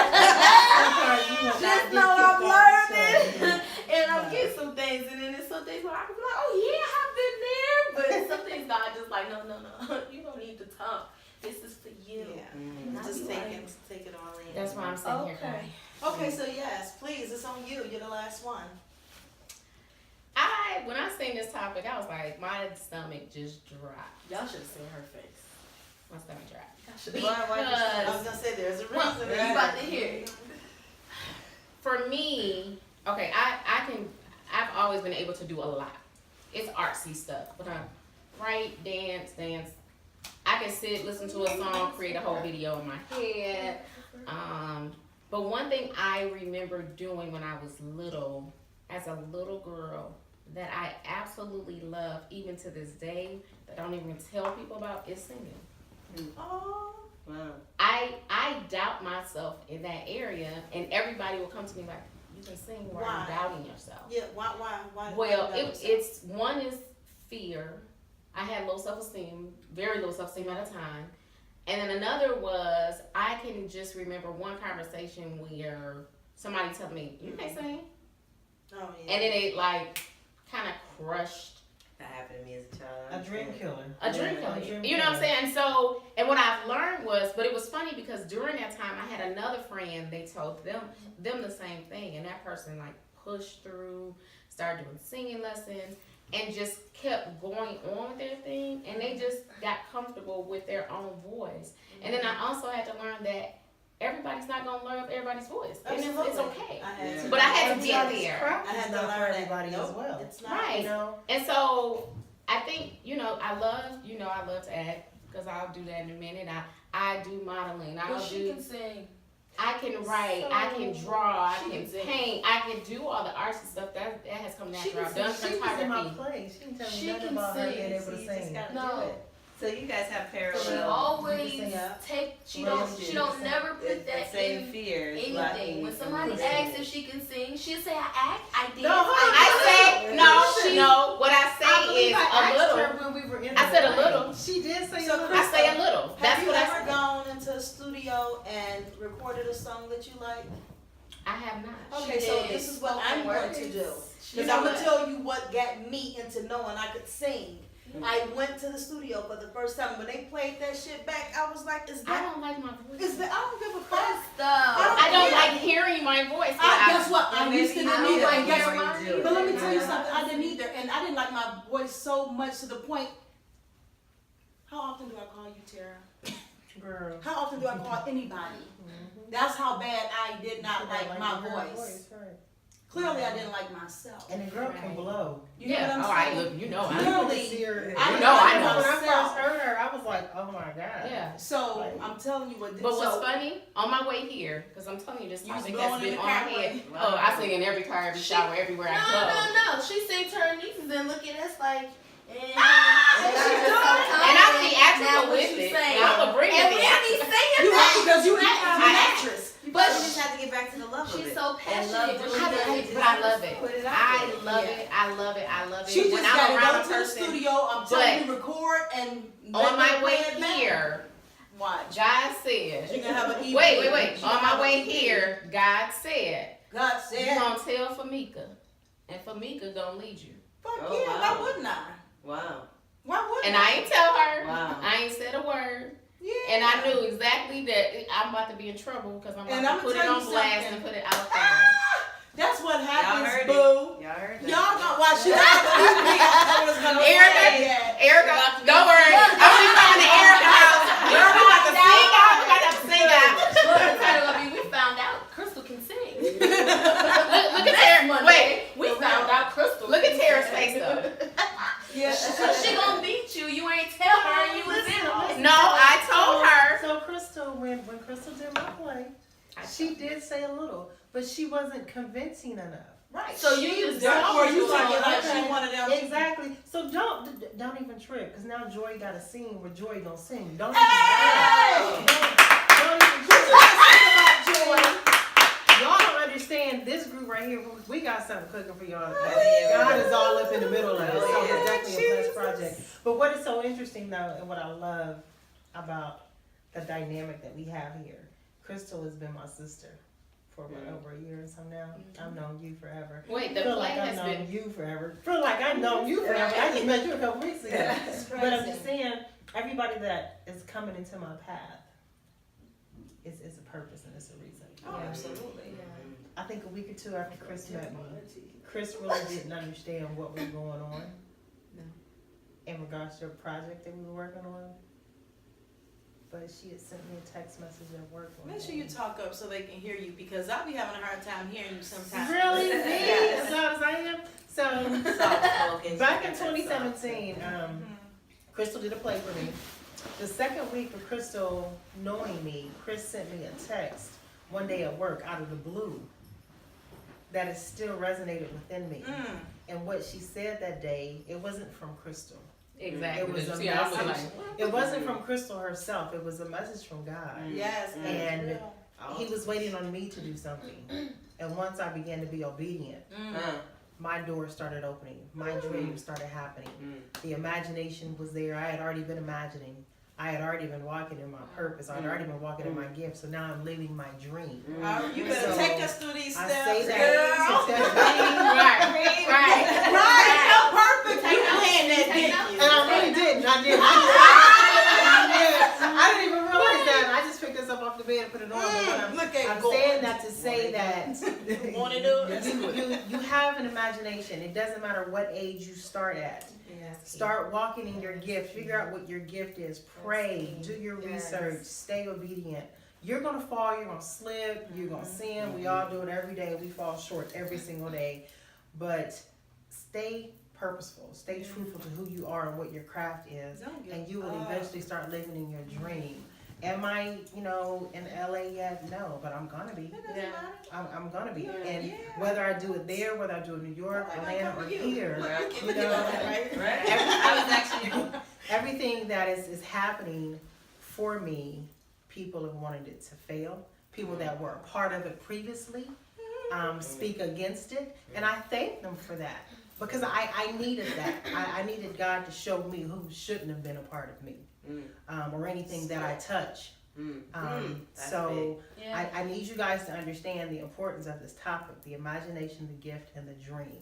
Speaker 4: Just know I'm learning. And I'm getting some things, and then there's some things where I can be like, oh yeah, I've been there. But some things God just like, no, you don't need to talk. This is for you.
Speaker 3: Yeah.
Speaker 2: Mhm.
Speaker 4: I'll
Speaker 3: Just
Speaker 4: be
Speaker 3: take
Speaker 4: like,
Speaker 3: it, take it all in.
Speaker 5: That's why I'm sitting here.
Speaker 4: Okay.
Speaker 5: Going.
Speaker 3: Okay, so yes, please, it's on you. You're the last one.
Speaker 5: When I seen this topic, I was like, my stomach just dropped.
Speaker 4: Y'all should have seen her face.
Speaker 5: My stomach dropped.
Speaker 4: Y'all should
Speaker 2: Why
Speaker 3: I was
Speaker 5: Because
Speaker 3: gonna say there's a
Speaker 5: Well,
Speaker 3: reason.
Speaker 4: You about to hear it.
Speaker 5: for me, okay, I've always been able to do a lot. It's artsy stuff, but write, dance. I can sit, listen to a song, create a whole video in my head. But one thing I remember doing when I was little, as a little girl, that I absolutely love, even to this day, that I don't even tell people about, is singing.
Speaker 3: Oh.
Speaker 2: Wow.
Speaker 5: I doubt myself in that area, and everybody will come to me like, you can sing, why are you doubting yourself?
Speaker 3: Yeah, why?
Speaker 5: Well, it's one is fear. I had low self-esteem, very low self-esteem at a time. And then another was, I can just remember one conversation where somebody told me, you can't sing.
Speaker 3: Oh, yeah.
Speaker 5: And then it like kind of crushed
Speaker 2: That happened to me as a child.
Speaker 1: A dream killer.
Speaker 5: a dream
Speaker 1: Yeah,
Speaker 5: killer.
Speaker 1: a dream
Speaker 5: You know what I'm
Speaker 1: killer.
Speaker 5: saying? So, and what I've learned was, but it was funny because during that time, I had another friend, they told them the same thing. And that person like pushed through, started doing singing lessons, and just kept going on with their thing. And they just got comfortable with their own voice. And then I also had to learn that everybody's not going to learn everybody's voice. And it's
Speaker 3: Absolutely.
Speaker 5: okay.
Speaker 3: I had to.
Speaker 5: But I had to get
Speaker 1: Everybody's
Speaker 5: there.
Speaker 1: craft
Speaker 3: I had
Speaker 1: is
Speaker 3: to
Speaker 1: not
Speaker 3: learn
Speaker 1: for
Speaker 3: that.
Speaker 1: everybody
Speaker 3: Nope,
Speaker 1: as well.
Speaker 3: It's not.
Speaker 5: Right.
Speaker 1: You know?
Speaker 5: And so I think, I love to act, because I'll do that in a minute. I do modeling.
Speaker 4: But she can sing.
Speaker 5: I can write, I can draw, I
Speaker 4: She
Speaker 5: can
Speaker 4: can sing.
Speaker 5: paint, I can do all the arts and stuff. That has come
Speaker 1: She
Speaker 5: natural. I've done
Speaker 1: was in my
Speaker 5: photography.
Speaker 1: play. She didn't tell me
Speaker 4: She
Speaker 1: nothing
Speaker 4: can
Speaker 1: about her
Speaker 4: sing.
Speaker 1: being able to
Speaker 2: See, you just
Speaker 1: sing.
Speaker 2: gotta
Speaker 4: No.
Speaker 2: do it. So you guys have
Speaker 4: She
Speaker 2: parallel.
Speaker 4: always
Speaker 3: Yeah.
Speaker 4: she
Speaker 2: Relationships.
Speaker 4: don't never put that
Speaker 2: same
Speaker 4: in
Speaker 2: fears.
Speaker 4: anything. When somebody asks if she can sing, she'll say, I act, I dance,
Speaker 1: No,
Speaker 5: I say, no, what I
Speaker 1: I
Speaker 5: say
Speaker 1: believe
Speaker 5: is
Speaker 1: I
Speaker 5: a
Speaker 1: asked
Speaker 5: little.
Speaker 1: her when we were in
Speaker 5: I
Speaker 1: the
Speaker 5: said a
Speaker 1: play.
Speaker 5: little.
Speaker 1: She did say
Speaker 3: So
Speaker 1: a little.
Speaker 5: I say a little.
Speaker 3: Have
Speaker 5: That's
Speaker 3: you
Speaker 5: what I
Speaker 3: ever
Speaker 5: say.
Speaker 3: gone into a studio and recorded a song that you like?
Speaker 5: I have not.
Speaker 3: Okay, so this is what I'm going to do.
Speaker 5: You
Speaker 3: Because
Speaker 5: know
Speaker 3: I'm going
Speaker 5: what?
Speaker 3: to tell you what got me into knowing I could sing. I went to the studio for the first time. When they played that shit back, I was like, is
Speaker 5: I
Speaker 3: that,
Speaker 5: don't like my voice.
Speaker 3: is that, I don't give a fuck.
Speaker 4: Stop.
Speaker 5: I don't
Speaker 3: Yeah.
Speaker 5: like hearing my voice.
Speaker 3: Guess what? I
Speaker 2: Maybe
Speaker 3: used to
Speaker 2: you
Speaker 3: didn't
Speaker 2: do
Speaker 3: either.
Speaker 2: that
Speaker 3: And guess
Speaker 2: before
Speaker 3: what?
Speaker 2: you do it.
Speaker 3: But let me tell you
Speaker 2: Yeah.
Speaker 3: something. I didn't either. And I didn't like my voice so much to the point. How often do I call you, Tara?
Speaker 1: Girl.
Speaker 3: How often do I call anybody? That's how bad I did not
Speaker 1: She
Speaker 3: like
Speaker 1: don't
Speaker 3: my
Speaker 1: her
Speaker 3: voice.
Speaker 1: right.
Speaker 3: Clearly, I didn't like myself.
Speaker 1: And the girl can blow.
Speaker 3: You know
Speaker 5: Yeah.
Speaker 3: what
Speaker 5: Oh,
Speaker 3: I'm
Speaker 5: I
Speaker 3: saying?
Speaker 5: look. You know.
Speaker 3: Clearly,
Speaker 1: See her-
Speaker 3: I
Speaker 5: You know, I know.
Speaker 1: When I
Speaker 3: myself.
Speaker 1: first heard her, I was like, oh my god.
Speaker 5: Yeah.
Speaker 3: So I'm telling you what.
Speaker 5: But what's
Speaker 3: so,
Speaker 5: funny, on my way here, because I'm telling you, this
Speaker 3: You was
Speaker 5: topic
Speaker 3: blowing
Speaker 5: has
Speaker 3: in
Speaker 5: been
Speaker 3: the
Speaker 5: on my
Speaker 3: car
Speaker 5: head.
Speaker 3: way.
Speaker 5: Oh, I sing in every car, every shower, everywhere I go.
Speaker 4: No. She sings to her nieces and look at us like,
Speaker 5: And I'm theatrical with it. I'm a bring
Speaker 4: And
Speaker 5: it
Speaker 4: we be
Speaker 5: theatrical.
Speaker 4: saying
Speaker 3: You
Speaker 4: that.
Speaker 3: have because you act as an
Speaker 5: I-
Speaker 3: actress.
Speaker 2: But you just have to get back to the love of it.
Speaker 4: She's so
Speaker 2: And
Speaker 4: passionate
Speaker 2: love
Speaker 4: when
Speaker 2: doing
Speaker 4: she
Speaker 5: I
Speaker 4: does
Speaker 2: it.
Speaker 5: love it, but I love it.
Speaker 2: Put it out
Speaker 5: I
Speaker 2: there.
Speaker 5: love
Speaker 3: Yeah.
Speaker 5: it. I love it. I love it.
Speaker 3: She just
Speaker 5: when
Speaker 3: got
Speaker 5: I'm
Speaker 3: to
Speaker 5: around
Speaker 3: go
Speaker 5: a
Speaker 3: to the
Speaker 5: person,
Speaker 3: studio. I'm telling you, record and
Speaker 5: on my
Speaker 3: let
Speaker 5: way
Speaker 3: them play it back.
Speaker 5: here,
Speaker 3: Watch.
Speaker 5: God said.
Speaker 3: She gonna have an EP.
Speaker 5: Wait.
Speaker 3: She
Speaker 5: On
Speaker 3: gonna
Speaker 5: my
Speaker 3: have
Speaker 5: way
Speaker 3: an EP.
Speaker 5: here, God said,
Speaker 3: God
Speaker 5: you
Speaker 3: said,
Speaker 5: gonna tell Famika, and Famika gonna lead you.
Speaker 3: "Fuck
Speaker 2: Oh,
Speaker 3: yeah,
Speaker 2: wow.
Speaker 3: why wouldn't I?
Speaker 2: Wow.
Speaker 3: Why wouldn't
Speaker 5: And I ain't tell her.
Speaker 2: Wow.
Speaker 5: I ain't said a word.
Speaker 3: Yeah.
Speaker 5: And I knew exactly that I'm about to be in trouble because I'm
Speaker 3: And
Speaker 5: about
Speaker 3: I'ma
Speaker 5: to put it
Speaker 3: tell
Speaker 5: on
Speaker 3: you
Speaker 5: blast
Speaker 3: something.
Speaker 5: and put it out there.
Speaker 3: That's what
Speaker 2: Y'all
Speaker 3: happens,
Speaker 2: heard
Speaker 3: boo.
Speaker 2: it. Y'all heard that.
Speaker 3: Y'all got why she not believe me. I was gonna
Speaker 5: Erica,
Speaker 3: say that.
Speaker 5: Erica, don't worry. I'm gonna be coming to Erica's house. Girl, we about to sing out. We about to sing out.
Speaker 4: Well, the title will be, we found out Crystal can sing.
Speaker 5: Look at Tara. Wait,
Speaker 4: We found out Crystal
Speaker 5: look at
Speaker 4: can
Speaker 5: Tara's
Speaker 4: sing.
Speaker 5: face though.
Speaker 3: Yeah.
Speaker 4: She gonna beat you. You ain't tell her you was in it.
Speaker 5: No, I told her.
Speaker 1: So Crystal, when Crystal did my play, she did say a little, but she wasn't convincing enough.
Speaker 3: Right.
Speaker 4: So you just
Speaker 3: Therefore,
Speaker 4: don't
Speaker 3: you
Speaker 4: do
Speaker 3: like
Speaker 4: it
Speaker 3: it like
Speaker 1: Okay.
Speaker 3: she one of them.
Speaker 1: Exactly. So don't even trip, because now Joy got to sing where Joy gonna sing. Don't
Speaker 3: Hey!
Speaker 1: even don't even trip. Y'all don't understand this group right here. We got something cooking for y'all. God is all up in the middle of it. So it's definitely a blessed project. But what is so interesting though, and what I love about the dynamic that we have here, Crystal has been my sister for over a year or so now. I've known you forever.
Speaker 5: Wait, the
Speaker 1: Feel
Speaker 5: play
Speaker 1: like I've
Speaker 5: has
Speaker 1: known
Speaker 5: been.
Speaker 1: you forever. Feel like I've known you forever. I just met you a couple weeks ago.
Speaker 3: That's
Speaker 1: But I'm just saying, everybody that is coming into my path is a purpose and it's a reason.
Speaker 3: Oh, absolutely.
Speaker 1: I think a week or two after Chris met me, Chris really didn't understand what was going on in regards to a project that we were working on. but she had sent me a text message at work. one
Speaker 3: Make sure
Speaker 1: day.
Speaker 3: you talk up so they can hear you because I'll be having a hard time hearing you sometimes.
Speaker 1: Really? Me?
Speaker 3: Yes.
Speaker 1: As loud as I am? So,
Speaker 2: Soft-spoken.
Speaker 1: back in
Speaker 2: She got that
Speaker 1: 2017, Crystal did a play for me. The second week of Crystal knowing me, Chris sent me a text one day at work out of the blue that has still resonated within me. And what she said that day, it wasn't from Crystal.
Speaker 5: Exactly.
Speaker 1: It was a
Speaker 5: See, I was
Speaker 1: message.
Speaker 5: like,
Speaker 1: It wasn't from Crystal herself. It was a message from God.
Speaker 3: Yes,
Speaker 1: And
Speaker 3: real.
Speaker 1: he was waiting on me to do something. And once I began to be obedient, my doors started opening. My dreams started happening. The imagination was there. I had already been imagining. I had already been walking in my purpose. I had already been walking in my gift. So now I'm living my dream.
Speaker 3: You better
Speaker 1: So,
Speaker 3: take us through these
Speaker 1: I
Speaker 3: steps,
Speaker 1: say
Speaker 3: girl.
Speaker 1: that.
Speaker 5: right.
Speaker 3: Right, so perfect. You planned that, didn't you?
Speaker 1: And I really didn't. I did. I didn't even realize that. I just picked this up off the bed and put it on. But
Speaker 3: Look at
Speaker 1: I'm
Speaker 3: God.
Speaker 1: saying that to say that
Speaker 3: Want to do it?
Speaker 1: you have an imagination. It doesn't matter what age you start at. Start walking in your gift. Figure out what your gift is. Pray. Do your research. Stay obedient. You're going to fall. You're going to slip. You're going to sin. We all do it every day. We fall short every single day. But stay purposeful. Stay truthful to who you are and what your craft is. And you will eventually start living in your dream. Am I, in LA yet? No, but I'm gonna be. I'm gonna be. And whether I do it there, whether I do it in New York, Atlanta, or here,
Speaker 2: I was actually.
Speaker 1: everything that is happening for me, people have wanted it to fail. People that were a part of it previously speak against it, and I thank them for that because I needed that. I needed God to show me who shouldn't have been a part of me. Or anything that I touch. So I need you guys to understand the importance of this topic, the imagination, the gift, and the dream.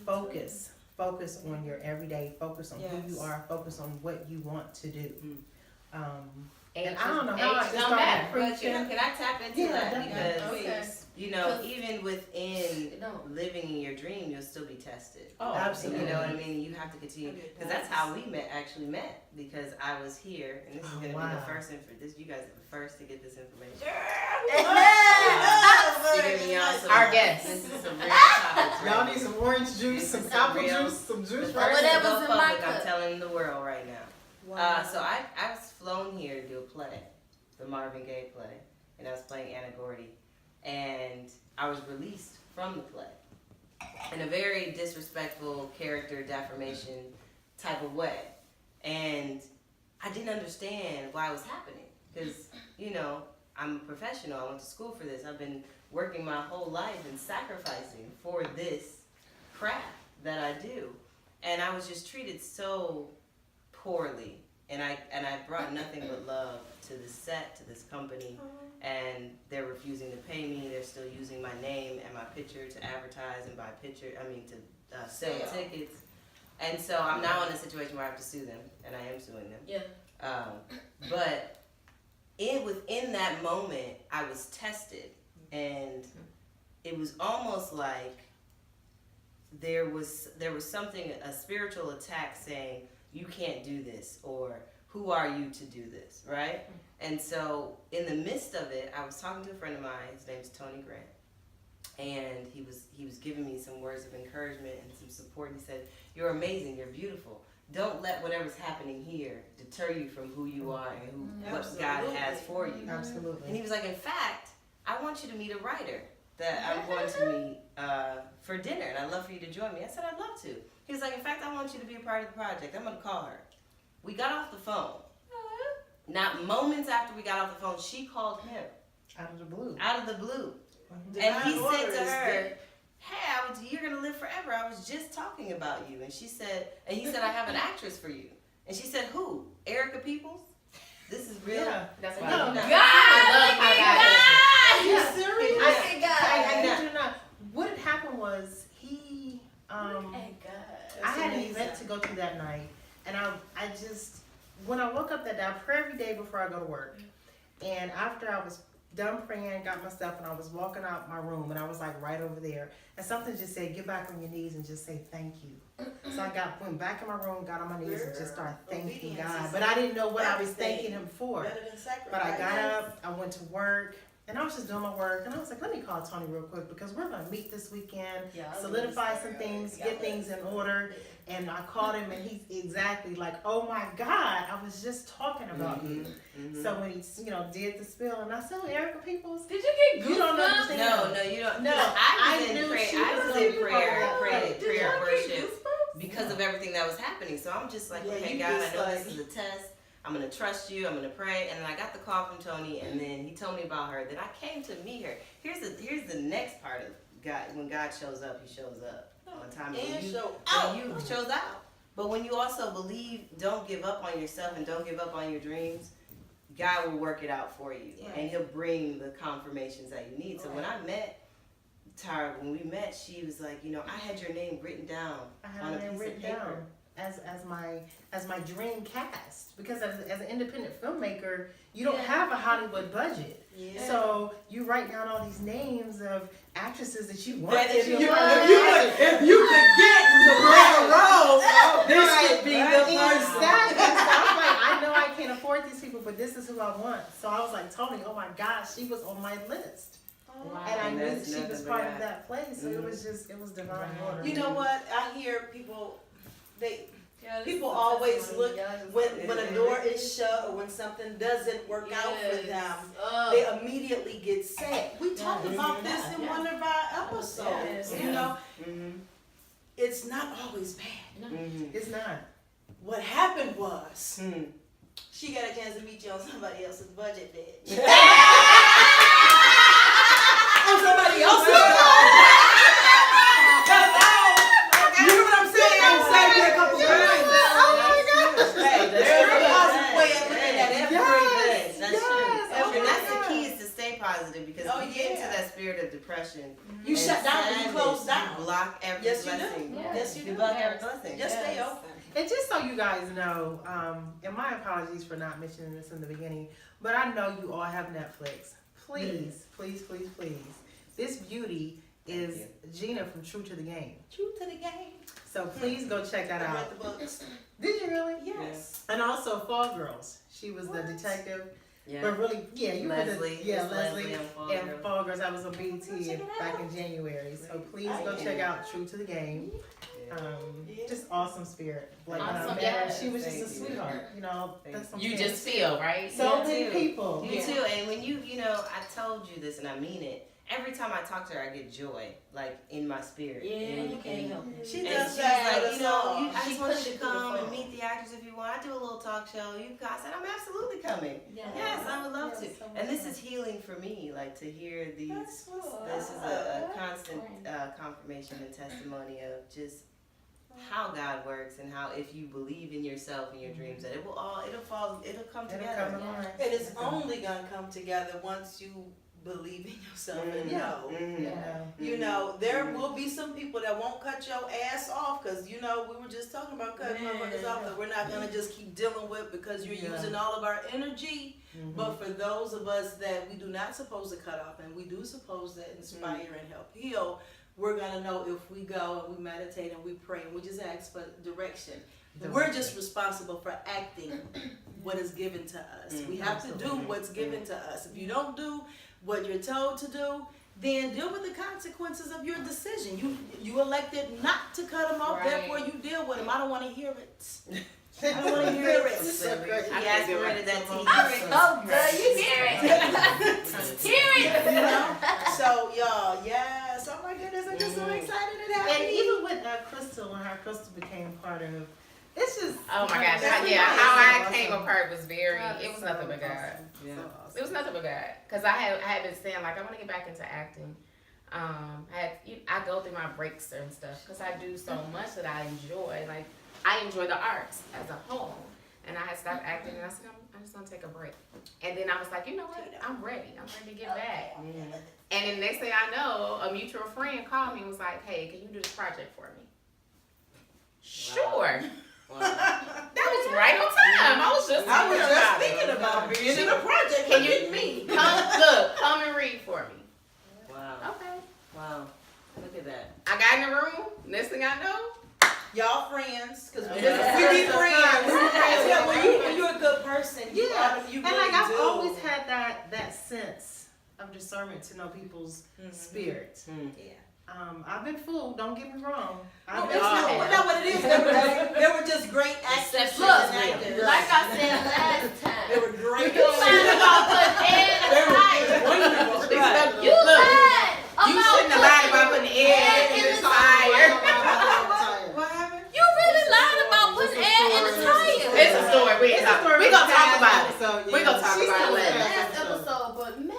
Speaker 1: Focus on your everyday, focus on who you are, focus on what you want to do. And I don't know how I just
Speaker 5: don't
Speaker 1: started
Speaker 5: matter.
Speaker 1: preaching.
Speaker 2: Can I tap into that?
Speaker 1: definitely.
Speaker 2: Because, even within living in your dream, you'll still be tested.
Speaker 1: Oh, absolutely.
Speaker 2: You know what I mean? You have to continue. Because that's how we actually met. Because I was here, and this is going to be the first you guys are the first to get this information.
Speaker 5: Our guest.
Speaker 2: This is some real topics.
Speaker 1: Y'all need some orange juice, some apple juice, some juice.
Speaker 2: The first to
Speaker 4: Whatever's
Speaker 2: go
Speaker 4: in my
Speaker 2: public, I'm
Speaker 4: cup.
Speaker 2: telling the world right now. So I was flown here to do a play, the Marvin Gaye play, and I was playing Anna Gordy, and I was released from the play in a very disrespectful character defamation type of way, and I didn't understand why it was happening because I'm a professional. I went to school for this. I've been working my whole life and sacrificing for this craft that I do, and I was just treated so poorly, and I brought nothing but love to this set, to this company, and they're refusing to pay me. They're still using my name and my picture to advertise and buy to sell tickets, and so I'm now in a situation where I have to sue them, and I am suing them.
Speaker 4: Yeah.
Speaker 2: But within that moment, I was tested, and it was almost like there was something, a spiritual attack saying, you can't do this, or who are you to do this, right? And so in the midst of it, I was talking to a friend of mine, his name's Tony Grant, and he was giving me some words of encouragement and some support. He said, you're amazing, you're beautiful. Don't let whatever's happening here deter you from who you are and what God has for you.
Speaker 1: Absolutely.
Speaker 2: And he was like, in fact, I want you to meet a writer that I'm going to meet for dinner, and I'd love for you to join me. I said, I'd love to. He was like, in fact, I want you to be a part of the project. I'm going to call her. We got off the phone. Not moments after we got off the phone, she called him.
Speaker 1: Out of the blue.
Speaker 2: Out of the blue. And he said to her, hey, you're going to live forever. I was just talking about you. And he said, I have an actress for you. And she said, who? Erica Peoples? This is real.
Speaker 1: Yeah.
Speaker 5: That's
Speaker 2: Wow.
Speaker 5: why.
Speaker 2: No.
Speaker 1: Are you serious?
Speaker 2: I-
Speaker 1: I need you to know. What had happened was he, I had an event to go to that night, and when I woke up that day, I pray every day before I go to work. And after I was done praying, got my stuff, and I was walking out my room, and I was like right over there, and something just said, get back on your knees and just say thank you. So I went back in my room, got on my knees, and just started thanking
Speaker 3: Obedience
Speaker 1: God.
Speaker 3: is
Speaker 1: But I didn't know what I was
Speaker 3: everything.
Speaker 1: thanking Him for.
Speaker 3: Better than sacrifice.
Speaker 1: But I got up, I went to work, and I was just doing my work, and I was like, let me call Tony real quick because we're gonna meet this weekend,
Speaker 4: Yeah,
Speaker 1: solidify some things, get things in order. And I called him, and he's exactly like, oh my God, I was just talking about you. So when he, did the spill, and I said, oh, Erica Peoples,
Speaker 4: Did you get
Speaker 1: you don't
Speaker 4: goosebumps?
Speaker 1: understand.
Speaker 2: No, you don't.
Speaker 1: No,
Speaker 2: I was
Speaker 1: I
Speaker 2: in
Speaker 1: knew
Speaker 2: prayer.
Speaker 1: she
Speaker 2: I
Speaker 1: was
Speaker 2: was
Speaker 1: gonna
Speaker 2: in
Speaker 1: be
Speaker 2: prayer,
Speaker 1: part of
Speaker 2: prayer,
Speaker 1: it.
Speaker 4: Did
Speaker 2: prayer
Speaker 4: y'all
Speaker 2: worship
Speaker 4: get goosebumps?
Speaker 2: because of everything that was happening. So I'm just like,
Speaker 3: Yeah,
Speaker 2: okay,
Speaker 3: you
Speaker 2: God, I
Speaker 3: just
Speaker 2: know
Speaker 3: like-
Speaker 2: this is a test. I'm gonna trust you. I'm gonna pray. And then I got the call from Tony, and then he told me about her. Then I came to meet her. Here's the next part of God. When God shows up, He shows up on time.
Speaker 3: And
Speaker 2: When
Speaker 3: show
Speaker 2: when you shows out. But when you also believe, don't give up on yourself and don't give up on your dreams, God will work it out for you.
Speaker 3: Yeah.
Speaker 2: And He'll bring the confirmations that you need. So when I met Tara, when we met, she was like, I had your name written down
Speaker 1: I had
Speaker 2: on a
Speaker 1: it
Speaker 2: piece
Speaker 1: written
Speaker 2: of paper.
Speaker 1: down as my dream cast because as an independent filmmaker, you don't have a Hollywood budget.
Speaker 3: Yeah.
Speaker 1: So you write down all these names of actresses that you want.
Speaker 3: That
Speaker 1: to
Speaker 3: if you
Speaker 1: be
Speaker 3: could
Speaker 1: part of.
Speaker 3: get to play a role, this should be the person.
Speaker 1: Exactly. So I'm like, I know I can't afford these people, but this is who I want. So I was like, Tony, oh my gosh, she was on my list.
Speaker 5: Wow.
Speaker 1: And I
Speaker 2: And
Speaker 1: knew that
Speaker 2: that's
Speaker 1: she was
Speaker 2: nothing
Speaker 1: part
Speaker 2: but
Speaker 1: of that place. So it was divine
Speaker 5: Right.
Speaker 1: order.
Speaker 3: You know what? I hear people,
Speaker 4: Yeah, this
Speaker 3: people
Speaker 4: is a
Speaker 3: always
Speaker 4: testimony.
Speaker 3: look
Speaker 4: Y'all just-
Speaker 3: when a door is shut or when something doesn't work out for
Speaker 4: Yes.
Speaker 3: them,
Speaker 4: Oh.
Speaker 3: they immediately get sad. We talked
Speaker 1: Yes.
Speaker 3: about this in
Speaker 4: Yeah.
Speaker 3: one of our episodes.
Speaker 4: Yes.
Speaker 3: You know,
Speaker 2: Mm-hmm.
Speaker 3: it's not always bad.
Speaker 2: Mm-hmm.
Speaker 1: It's not.
Speaker 3: What happened was
Speaker 2: Hmm.
Speaker 3: she got a chance to meet you on somebody else's budget, bitch. On somebody else's budget. You know what I'm saying? I'm saving a couple times. Hey, there's a positive way of looking at everything.
Speaker 2: That's
Speaker 1: Yes.
Speaker 2: true.
Speaker 1: Oh
Speaker 2: And
Speaker 1: my
Speaker 2: that's the
Speaker 1: God.
Speaker 2: key is to stay positive because
Speaker 3: Oh,
Speaker 2: if you get into
Speaker 3: yeah.
Speaker 2: that spirit of depression,
Speaker 3: You
Speaker 2: and
Speaker 3: shut down and you
Speaker 2: sadness,
Speaker 3: close down.
Speaker 2: You block every
Speaker 3: Yes, you do.
Speaker 2: blessing.
Speaker 5: Yeah.
Speaker 3: Yes, you
Speaker 2: You
Speaker 3: do.
Speaker 2: block every blessing.
Speaker 3: Just stay
Speaker 5: Yes.
Speaker 3: open.
Speaker 1: And just so you guys know, and my apologies for not mentioning this in the beginning, but I know you all have Netflix. Please, please, please, please. This beauty is Gina from True to the Game.
Speaker 3: True to the game.
Speaker 1: So please go check that
Speaker 3: I
Speaker 1: out.
Speaker 3: read the books.
Speaker 1: Did you really?
Speaker 3: Yes.
Speaker 1: And also Fall Girls. She was the detective.
Speaker 2: Yeah.
Speaker 1: But really, yeah, you were
Speaker 2: Leslie.
Speaker 1: the, yeah,
Speaker 2: It's
Speaker 1: Leslie.
Speaker 2: on Fall
Speaker 1: And
Speaker 2: Girls.
Speaker 1: Fall Girls, I was on BET
Speaker 3: Check it
Speaker 1: back
Speaker 3: out.
Speaker 1: in January. So please
Speaker 3: I
Speaker 1: go
Speaker 3: am.
Speaker 1: check out True to the Game.
Speaker 3: Yeah.
Speaker 1: Just awesome spirit. Like when I
Speaker 5: Awesome,
Speaker 1: met her,
Speaker 5: yes.
Speaker 1: she was just a
Speaker 2: Thank you.
Speaker 1: sweetheart.
Speaker 2: Thank
Speaker 1: That's some
Speaker 5: You
Speaker 1: things.
Speaker 5: just feel, right?
Speaker 1: So
Speaker 2: You
Speaker 1: many
Speaker 2: too.
Speaker 1: people.
Speaker 2: You too. And when you I told you this and I mean it. Every time I talk to her, I get joy, like in my spirit.
Speaker 4: Yeah,
Speaker 2: And-
Speaker 4: you can't
Speaker 2: and-
Speaker 4: help it.
Speaker 3: She
Speaker 2: And
Speaker 3: does
Speaker 2: she
Speaker 3: that
Speaker 2: was like,
Speaker 3: with us all.
Speaker 2: I
Speaker 4: She
Speaker 2: just want
Speaker 4: pushed
Speaker 2: you
Speaker 4: it
Speaker 2: to
Speaker 4: to the
Speaker 2: come and
Speaker 4: front.
Speaker 2: meet the actors if you want. I do a little talk show. You guys, I said, I'm absolutely coming.
Speaker 4: Yeah.
Speaker 2: Yes, I would love to.
Speaker 1: Yes, I would
Speaker 2: And this
Speaker 1: love.
Speaker 2: is healing for me, like to hear these.
Speaker 3: That's what's
Speaker 2: This is
Speaker 3: up.
Speaker 2: a constant confirmation and testimony of just how God works and how if you believe in yourself and your dreams, that it'll come
Speaker 1: It'll
Speaker 2: together.
Speaker 1: come along.
Speaker 3: And it's only gonna come together once you believe in yourself and
Speaker 1: Yeah.
Speaker 3: know.
Speaker 2: Mhm.
Speaker 1: You know.
Speaker 3: You know, there will be some people that won't cut your ass off because, we were just talking about cutting motherfuckers off that we're not going to just keep dealing with because you're
Speaker 1: Yeah.
Speaker 3: using all of our energy.
Speaker 1: Mhm.
Speaker 3: But for those of us that we do not supposed to cut off and we do supposed to inspire and help heal, we're going to know if we go and we meditate and we pray and we just ask for direction. We're just responsible for acting what is given to us. We have to do
Speaker 1: Absolutely.
Speaker 3: what's given to us. If you don't do what you're told to do, then deal with the consequences of your decision. You elected not to cut them off,
Speaker 5: Right.
Speaker 3: therefore you deal with them. I don't want to hear it. I don't want to hear it.
Speaker 2: He aspirated that tea.
Speaker 4: Oh, girl, you hear it. Hear it.
Speaker 3: You know? So, y'all, yes. Oh my goodness, I'm just so excited and happy.
Speaker 1: And even with Crystal and how Crystal became part of, it's just.
Speaker 5: Oh my gosh,
Speaker 3: That's
Speaker 5: yeah,
Speaker 3: amazing.
Speaker 5: how I came apart was very,
Speaker 1: God,
Speaker 5: it
Speaker 1: it's
Speaker 5: was nothing
Speaker 1: so
Speaker 5: but God.
Speaker 1: awesome.
Speaker 2: Yeah.
Speaker 1: So awesome.
Speaker 5: It was nothing but God. Cause I had been saying like, I want to get back into acting. I go through my breaks and stuff cause I do so much that I enjoy. Like, I enjoy the arts as a whole. And I had stopped acting and I said, I'm just gonna take a break. And then I was like, you know what? I'm ready. I'm ready to get back. And then next thing I know, a mutual friend called me and was like, hey, can you do this project for me? Sure.
Speaker 2: Wow.
Speaker 5: That was right on time. I was just
Speaker 3: I was just
Speaker 5: about it.
Speaker 3: thinking about being in a project.
Speaker 5: Can
Speaker 3: Look
Speaker 5: you
Speaker 3: at me?
Speaker 5: come Look, come and read for me.
Speaker 2: Wow.
Speaker 5: Okay.
Speaker 2: Wow. Look at that.
Speaker 5: I got in the room. Next thing I know,
Speaker 3: Y'all friends, because we
Speaker 1: Yeah.
Speaker 3: be friends. Yeah,
Speaker 1: Yeah.
Speaker 3: when you're a good person, you
Speaker 1: And
Speaker 3: really
Speaker 1: like I've
Speaker 3: do.
Speaker 1: always had that sense of discernment to know people's spirit.
Speaker 3: Yeah.
Speaker 1: I've been fooled. Don't get me wrong.
Speaker 3: Well,
Speaker 1: I've
Speaker 3: it's
Speaker 1: been
Speaker 3: not what it is. They were just great actors and actors.
Speaker 5: like I said last time,
Speaker 3: They were great.
Speaker 5: you lied about putting air in a tire.
Speaker 3: Right.
Speaker 5: You lied about
Speaker 2: You shouldn't have lied about putting air in the tire.
Speaker 3: What happened?
Speaker 5: You really lied about putting air in the tire.
Speaker 2: It's a story. We gonna talk about it.
Speaker 1: So,
Speaker 2: We gonna talk about it later.
Speaker 5: Last episode, but man,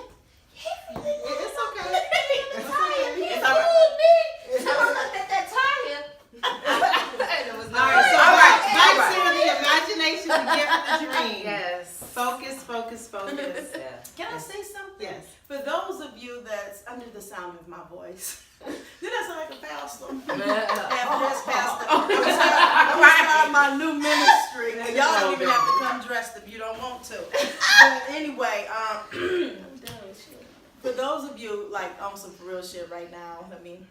Speaker 5: he really lied
Speaker 1: It's
Speaker 5: about
Speaker 1: okay.
Speaker 5: putting air in the tire. He
Speaker 2: It's all right.
Speaker 5: fooled me. So I looked at that tire. And it was
Speaker 1: All right, so
Speaker 2: All right,
Speaker 1: back
Speaker 2: all right.
Speaker 1: to the imagination, the gift, the dream.
Speaker 2: Yes.
Speaker 1: Focus, focus, focus.
Speaker 2: Yeah.
Speaker 3: Can I say something?
Speaker 1: Yes.
Speaker 3: For those of you that's under the sound of my voice, did I sound like a pastor? Yes, pastor. I'm gonna start my new ministry. And y'all don't even have to come dressed if you don't want to. But anyway,
Speaker 5: I'm done with shit.
Speaker 3: for those of you like on some for real shit right now, I mean,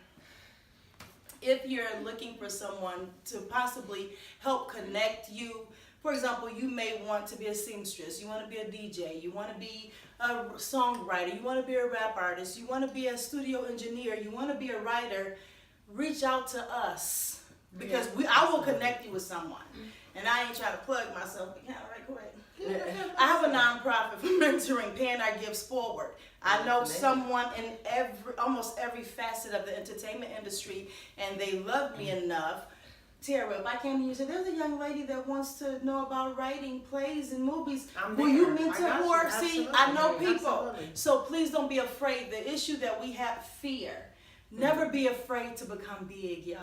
Speaker 3: if you're looking for someone to possibly help connect you, for example, you may want to be a seamstress, you want to be a DJ, you want to be a songwriter, you want to be a rap artist, you want to be a studio engineer, you want to be a writer, reach out to us because I will connect you with someone. And I ain't trying to plug myself, but kind of right quick. I have a nonprofit for mentoring, paying our gifts forward. I know someone in almost every facet of the entertainment industry, and they love me enough. Tara, if I came to you and said, there's a young lady that wants to know about writing plays and movies,
Speaker 1: I'm
Speaker 3: will you
Speaker 1: there. I
Speaker 3: mentor
Speaker 1: got you.
Speaker 3: her? See, I know
Speaker 1: Absolutely.
Speaker 3: people.
Speaker 1: Absolutely.
Speaker 3: So please don't be afraid. The issue that we have, fear. Never be afraid to become big, y'all.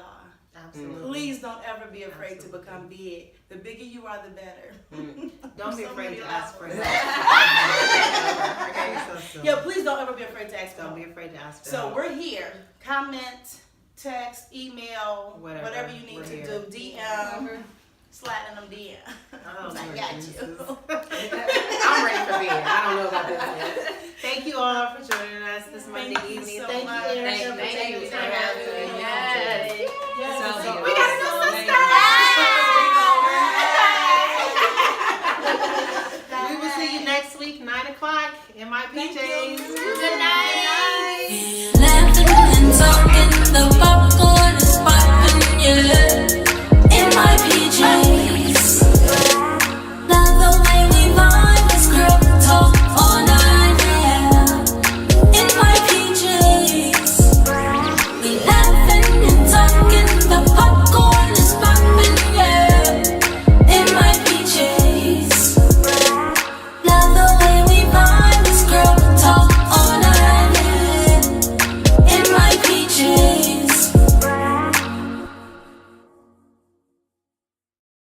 Speaker 1: Absolutely.
Speaker 3: Please don't ever be afraid to become big. The bigger you are, the better.
Speaker 1: Don't be
Speaker 3: So
Speaker 1: afraid
Speaker 3: many
Speaker 1: to ask for
Speaker 3: levels.
Speaker 1: help. Okay, so silly.
Speaker 3: Yeah, please don't ever be afraid to ask for
Speaker 1: Don't
Speaker 3: help.
Speaker 1: be afraid to ask for
Speaker 3: So
Speaker 1: help.
Speaker 3: we're here. Comment, text, email,
Speaker 1: Whatever.
Speaker 3: whatever you need
Speaker 1: We're
Speaker 3: to
Speaker 1: here.
Speaker 3: do. DM, sliding them DM.
Speaker 1: Oh,
Speaker 3: I
Speaker 1: Lord
Speaker 3: got
Speaker 1: Jesus.
Speaker 3: you.
Speaker 2: I'm ready for bed. I don't know about this yet.
Speaker 1: Thank you all for joining us this Monday
Speaker 3: Thank you
Speaker 1: evening.
Speaker 3: so
Speaker 1: Thank
Speaker 3: much.
Speaker 1: you, Erica,
Speaker 2: Thank
Speaker 1: for
Speaker 2: you.
Speaker 1: taking
Speaker 2: Thank
Speaker 1: time
Speaker 2: you.
Speaker 1: out to
Speaker 2: Yes.
Speaker 1: Yes.
Speaker 3: Yes.
Speaker 2: So,
Speaker 1: We gotta go,
Speaker 3: Bye.
Speaker 1: We will see you next week, 9 o'clock in my
Speaker 3: Thank
Speaker 1: PJs.
Speaker 3: you.
Speaker 1: Good night.
Speaker 6: Laughing and talking the